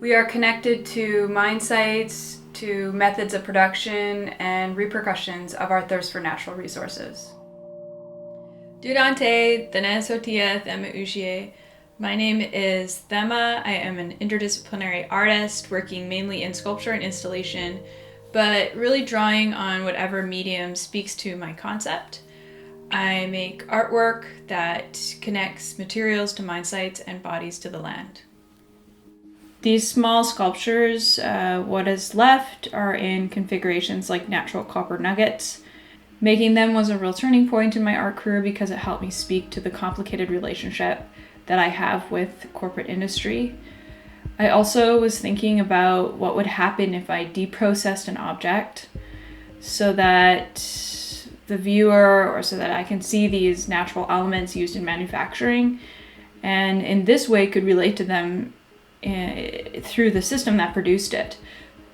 We are connected to mine sites, to methods of production, and repercussions of our thirst for natural resources. Durante Thema Thema. My name is Thema. I am an interdisciplinary artist working mainly in sculpture and installation, but really drawing on whatever medium speaks to my concept. I make artwork that connects materials to mine sites and bodies to the land. These small sculptures, what is left, are in configurations like natural copper nuggets. Making them was a real turning point in my art career because it helped me speak to the complicated relationship that I have with corporate industry. I also was thinking about what would happen if I deprocessed an object so that the viewer, or so that I can see these natural elements used in manufacturing, and in this way could relate to them through the system that produced it.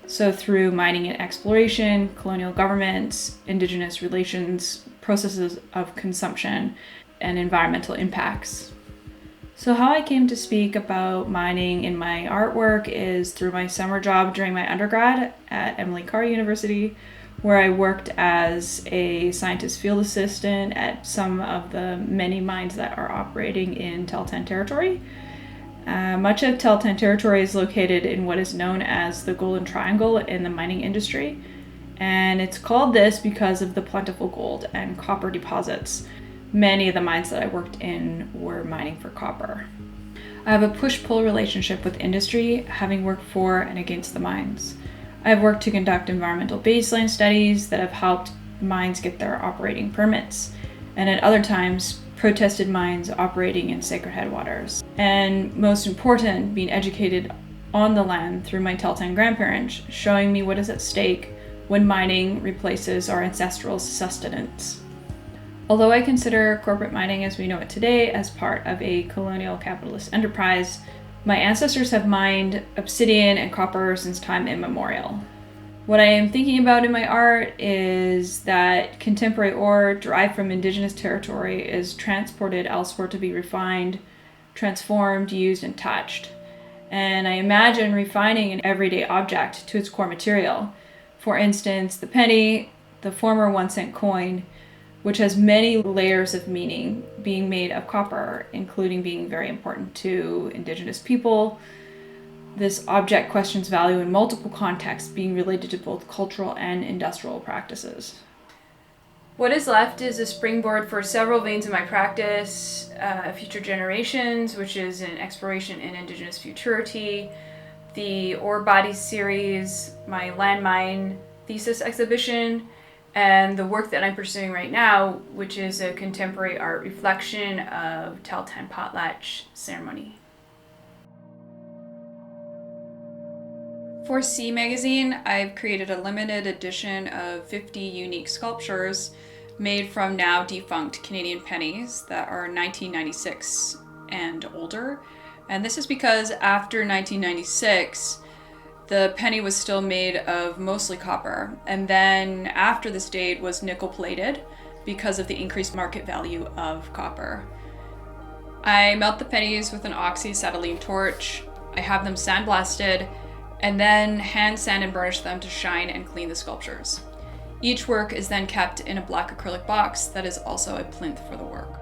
So through mining and exploration, colonial governments, indigenous relations, processes of consumption, and environmental impacts. So how I came to speak about mining in my artwork is through my summer job during my undergrad at Emily Carr University, where I worked as a scientist field assistant at some of the many mines that are operating in Tahltan territory. Much of Tahltan territory is located in what is known as the Golden Triangle in the mining industry, and it's called this because of the plentiful gold and copper deposits. Many of the mines that I worked in were mining for copper. I have a push-pull relationship with industry, having worked for and against the mines. I've worked to conduct environmental baseline studies that have helped mines get their operating permits, and at other times protested mines operating in sacred headwaters. And most important, being educated on the land through my Tahltan grandparents, showing me what is at stake when mining replaces our ancestral sustenance. Although I consider corporate mining as we know it today as part of a colonial capitalist enterprise, my ancestors have mined obsidian and copper since time immemorial. What I am thinking about in my art is that contemporary ore derived from indigenous territory is transported elsewhere to be refined, transformed, used, and touched. And I imagine refining an everyday object to its core material. For instance, the penny, the former 1-cent coin, which has many layers of meaning, being made of copper, including being very important to indigenous people. This object questions value in multiple contexts, being related to both cultural and industrial practices. What is left is a springboard for several veins of my practice: future generations, which is an exploration in indigenous futurity, the ore bodies series, my landmine thesis exhibition, and the work that I'm pursuing right now, which is a contemporary art reflection of Tahltan potlatch ceremony. For C Magazine, I've created a limited edition of 50 unique sculptures made from now-defunct Canadian pennies that are 1996 and older. And this is because after 1996, the penny was still made of mostly copper, and then after this date was nickel plated because of the increased market value of copper. I melt the pennies with an oxyacetylene torch. I have them sandblasted, and then hand sand and burnish them to shine and clean the sculptures. Each work is then kept in a black acrylic box that is also a plinth for the work.